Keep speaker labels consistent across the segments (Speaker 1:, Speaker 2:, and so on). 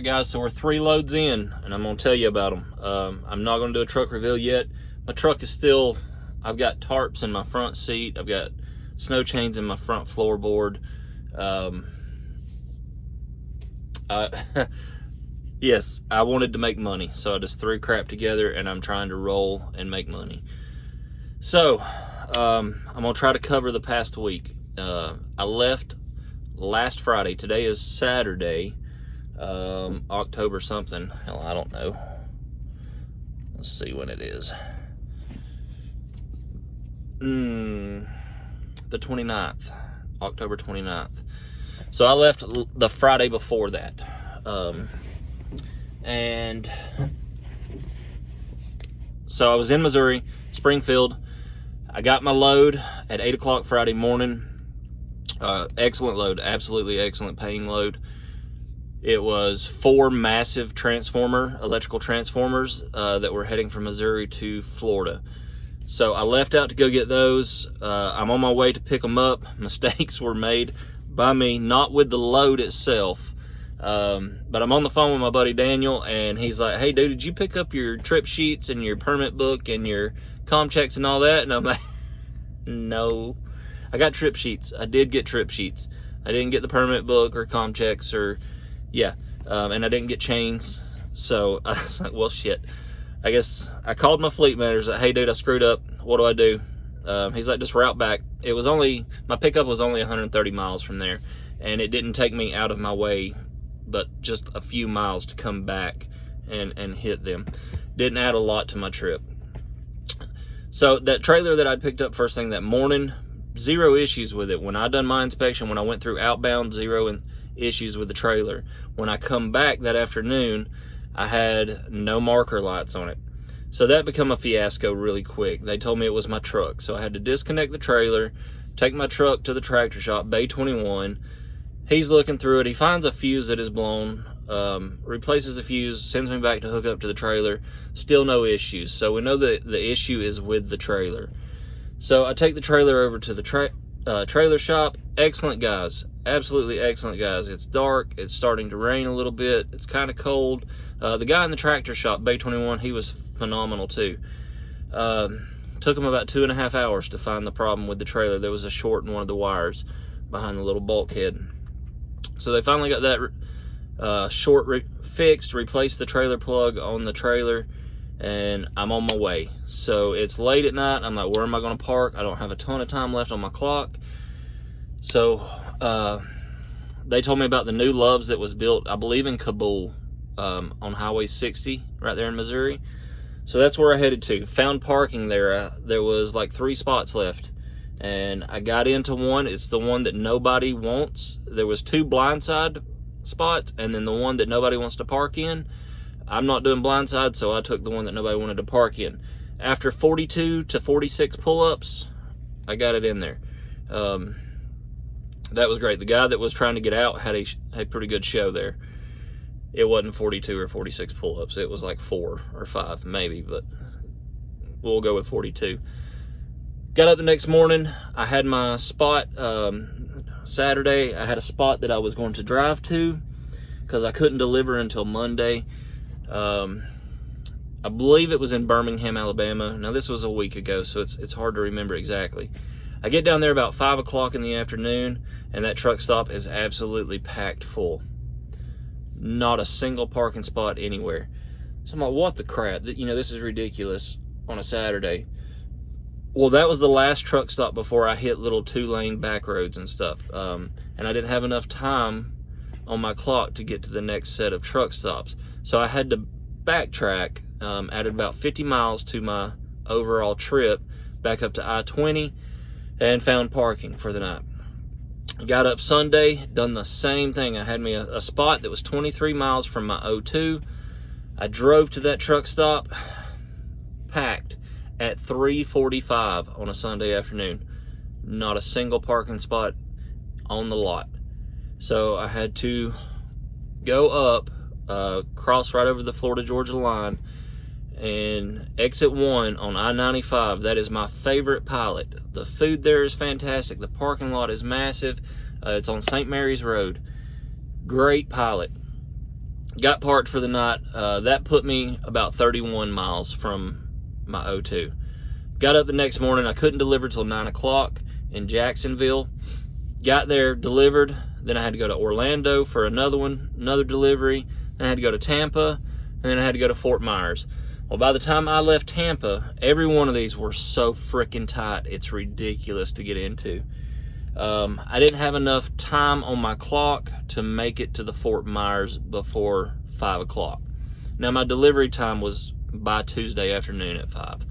Speaker 1: right, guys, so we're 3 loads in, and I'm going to tell you about them. I'm not going to do a truck reveal yet. My truck is still, I've got tarps in my front seat. I've got snow chains in my front floorboard. Yes, I wanted to make money, so I just threw crap together, and I'm trying to roll and make money. So, I'm going to try to cover the past week. I left last Friday. Today is Saturday, October something. Hell, I don't know. Let's see when it is. The 29th, October 29th. So I left the Friday before that. And so I was in Missouri, Springfield. I got my load at 8 o'clock Friday morning. Excellent load, absolutely excellent paying load. It was 4 massive electrical transformers that were heading from Missouri to Florida. So I left out to go get those. I'm on my way to pick them up. Mistakes were made by me, not with the load itself. But I'm on the phone with my buddy Daniel, and he's like, "Hey dude, did you pick up your trip sheets and your permit book and your comm checks and all that?" And I'm like, "No, I got trip sheets. I did get trip sheets. I didn't get the permit book or comm checks and I didn't get chains." So I was like, well, shit. I guess I called my fleet manager. Like, "Hey dude, I screwed up. What do I do?" He's like, "Just route back." My pickup was only 130 miles from there, and it didn't take me out of my way, but just a few miles to come back and hit them. Didn't add a lot to my trip. So that trailer that I picked up first thing that morning, 0 issues with it. When I done my inspection, when I went through outbound, 0 issues with the trailer. When I come back that afternoon, I had no marker lights on it. So that became a fiasco really quick. They told me it was my truck. So I had to disconnect the trailer, take my truck to the tractor shop, Bay 21. He's looking through it. He finds a fuse that is blown, replaces the fuse, sends me back to hook up to the trailer. Still no issues. So we know that the issue is with the trailer. So I take the trailer over to the trailer shop. Excellent guys. Absolutely excellent guys. It's dark. It's starting to rain a little bit. It's kind of cold. The guy in the tractor shop, Bay 21, he was phenomenal too. Took him about 2.5 hours to find the problem with the trailer. There was a short in one of the wires behind the little bulkhead. So they finally got that short fixed, replaced the trailer plug on the trailer, and I'm on my way. So it's late at night. I'm like, where am I going to park? I don't have a ton of time left on my clock. So they told me about the new Loves that was built, I believe, in Kabul, on Highway 60, right there in Missouri. So that's where I headed to. Found parking there. There was like 3 spots left, and I got into one. It's the one that nobody wants. There was 2 blindside spots, and then the one that nobody wants to park in. I'm not doing blindside, so I took the one that nobody wanted to park in. After 42 to 46 pull-ups, I got it in there. That was great. The guy that was trying to get out had a pretty good show there. It wasn't 42 or 46 pull-ups. It was like 4 or 5 maybe, but we'll go with 42. Got up the next morning. I had my spot. Saturday, I had a spot that I was going to drive to because I couldn't deliver until Monday. I believe it was in Birmingham, Alabama. Now, this was a week ago, so it's hard to remember exactly. I get down there about 5 o'clock in the afternoon, and that truck stop is absolutely packed full. Not a single parking spot anywhere. So I'm like, what the crap? This is ridiculous on a Saturday. Well, that was the last truck stop before I hit little 2-lane back roads and stuff. And I didn't have enough time on my clock to get to the next set of truck stops. So I had to backtrack, added about 50 miles to my overall trip, back up to I-20, and found parking for the night. Got up Sunday, done the same thing. I had me a spot that was 23 miles from my O2. I drove to that truck stop, packed at 3:45 on a Sunday afternoon. Not a single parking spot on the lot. So I had to go up, cross right over the Florida-Georgia line, and exit 1 on I-95. That is my favorite pilot. The food there is fantastic. The parking lot is massive. It's on St. Mary's Road. Great pilot. Got parked for the night. That put me about 31 miles from my O2. Got up the next morning. I couldn't deliver till 9 o'clock in Jacksonville. Got there, delivered. Then I had to go to Orlando for another delivery. Then I had to go to Tampa, and then I had to go to Fort Myers. Well, by the time I left Tampa, every one of these were so freaking tight, it's ridiculous to get into. I didn't have enough time on my clock to make it to the Fort Myers before 5 o'clock. Now, my delivery time was by Tuesday afternoon at 5.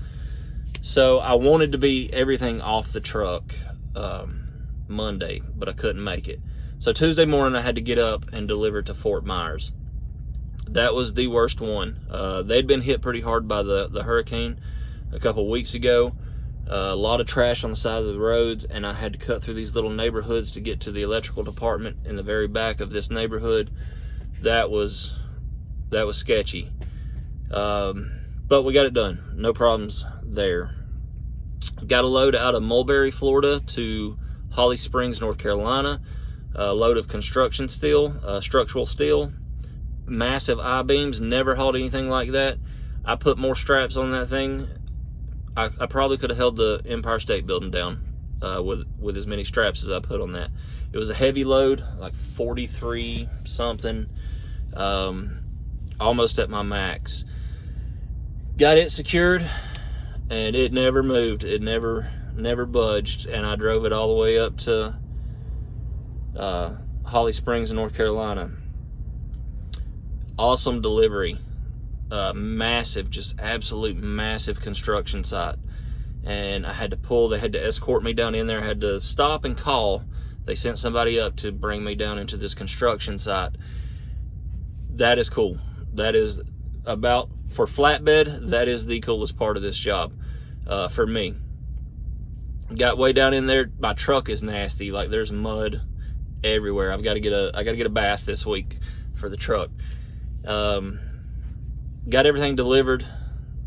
Speaker 1: So I wanted to be everything off the truck Monday, but I couldn't make it. So Tuesday morning, I had to get up and deliver to Fort Myers. That was the worst one. They'd been hit pretty hard by the hurricane a couple weeks ago. A lot of trash on the side of the roads, and I had to cut through these little neighborhoods to get to the electrical department in the very back of this neighborhood. That was sketchy. But we got it done. No problems there. Got a load out of Mulberry, Florida to Holly Springs, North Carolina. A load of construction steel, structural steel. Massive I-beams. Never hauled anything like that. I put more straps on that thing. I probably could have held the Empire State Building down with as many straps as I put on that. It was a heavy load, like 43 something, almost at my max. Got it secured, and it never moved. It never budged, and I drove it all the way up to Holly Springs, North Carolina. Awesome delivery. Massive, just absolute massive construction site. And I had to pull, they had to escort me down in there. I had to stop and call. They sent somebody up to bring me down into this construction site. That is cool. That is about, for flatbed, that is the coolest part of this job for me. Got way down in there. My truck is nasty. Like, there's mud everywhere. I got to get a bath this week for the truck. Got everything delivered,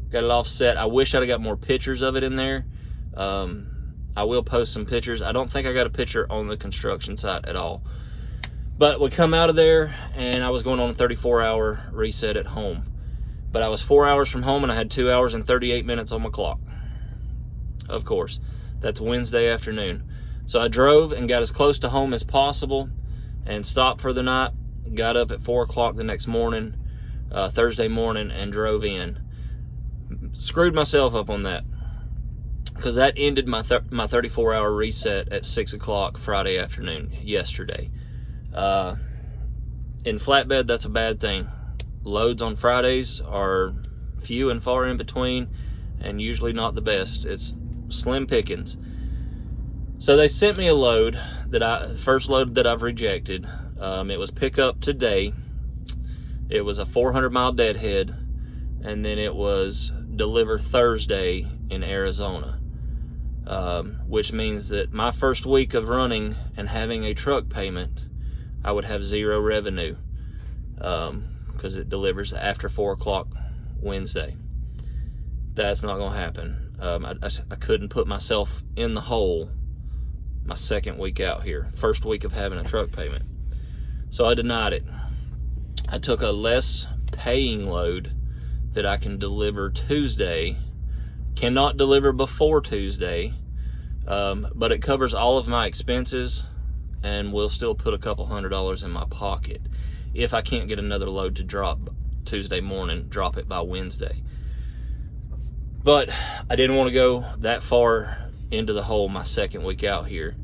Speaker 1: got it all set. I wish I'd have got more pictures of it in there. I will post some pictures. I don't think I got a picture on the construction site at all. But we come out of there, and I was going on a 34-hour reset at home. But I was 4 hours from home, and I had 2 hours and 38 minutes on my clock. Of course, that's Wednesday afternoon. So I drove and got as close to home as possible and stopped for the night. Got up at 4 o'clock the next morning, Thursday morning, and drove in. Screwed myself up on that because that ended my 34-hour reset at 6 o'clock Friday afternoon yesterday. In flatbed, that's a bad thing. Loads on Fridays are few and far in between, and usually not the best. It's slim pickings. So they sent me a load first load that I've rejected. It was pick up today. It was a 400-mile deadhead, and then it was deliver Thursday in Arizona, which means that my first week of running and having a truck payment, I would have zero revenue because it delivers after 4 o'clock Wednesday. That's not going to happen. I couldn't put myself in the hole my second week out here, first week of having a truck payment. So I denied it. I took a less paying load that I can deliver Tuesday. Cannot deliver before Tuesday, but it covers all of my expenses and will still put a couple $100 in my pocket. If I can't get another load to drop Tuesday morning, drop it by Wednesday. But I didn't want to go that far into the hole my second week out here.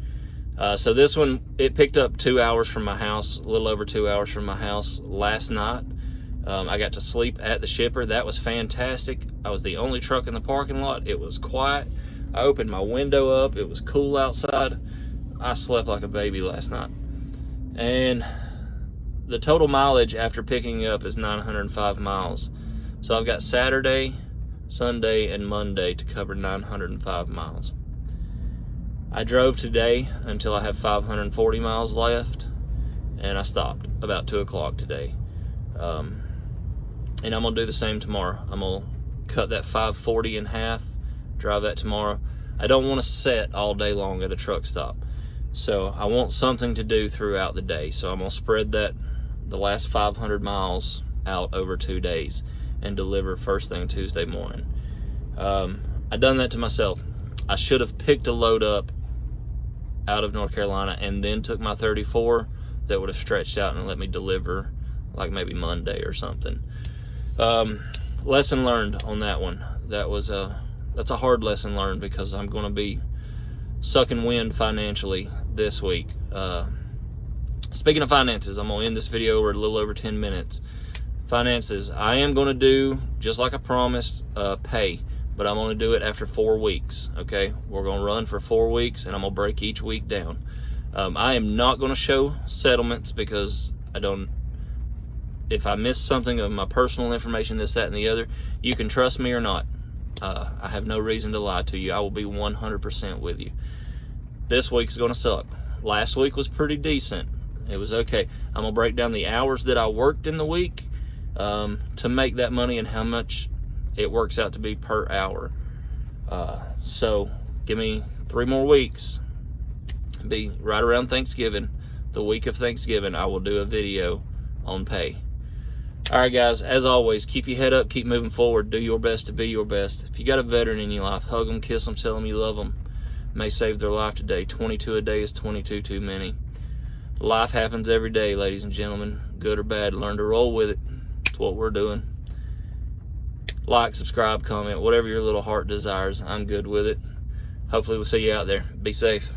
Speaker 1: So this one, it picked up 2 hours from my house, a little over 2 hours from my house last night. I got to sleep at the shipper. That was fantastic. I was the only truck in the parking lot. It was quiet. I opened my window up. It was cool outside. I slept like a baby last night. And the total mileage after picking up is 905 miles. So I've got Saturday, Sunday, and Monday to cover 905 miles. I drove today until I have 540 miles left, and I stopped about 2 o'clock today. And I'm going to do the same tomorrow. I'm going to cut that 540 in half, drive that tomorrow. I don't want to sit all day long at a truck stop. So I want something to do throughout the day. So I'm going to spread that the last 500 miles out over 2 days and deliver first thing Tuesday morning. I done that to myself. I should have picked a load up out of North Carolina and then took my 34. That would have stretched out and let me deliver like maybe Monday or something. Lesson learned on that one. That's a hard lesson learned, because I'm going to be sucking wind financially this week. Speaking of finances, I'm going to end this video over a little over 10 minutes. Finances, I am going to do, just like I promised, pay, but I'm going to do it after 4 weeks, okay? We're going to run for 4 weeks, and I'm going to break each week down. I am not going to show settlements, because if I miss something of my personal information, this, that, and the other, you can trust me or not. I have no reason to lie to you. I will be 100% with you. This week's going to suck. Last week was pretty decent. It was okay. I'm going to break down the hours that I worked in the week to make that money and how much it works out to be per hour. So give me 3 more weeks. Be right around Thanksgiving, the week of Thanksgiving, I will do a video on pay. All right, guys, as always, keep your head up, keep moving forward, do your best to be your best. If you got a veteran in your life, hug them, kiss them, tell them you love them. May save their life today. 22 a day is 22 too many. Life happens every day, ladies and gentlemen, good or bad. Learn to roll with it. That's what we're doing. Like, subscribe, comment, whatever your little heart desires. I'm good with it. Hopefully we'll see you out there. Be safe.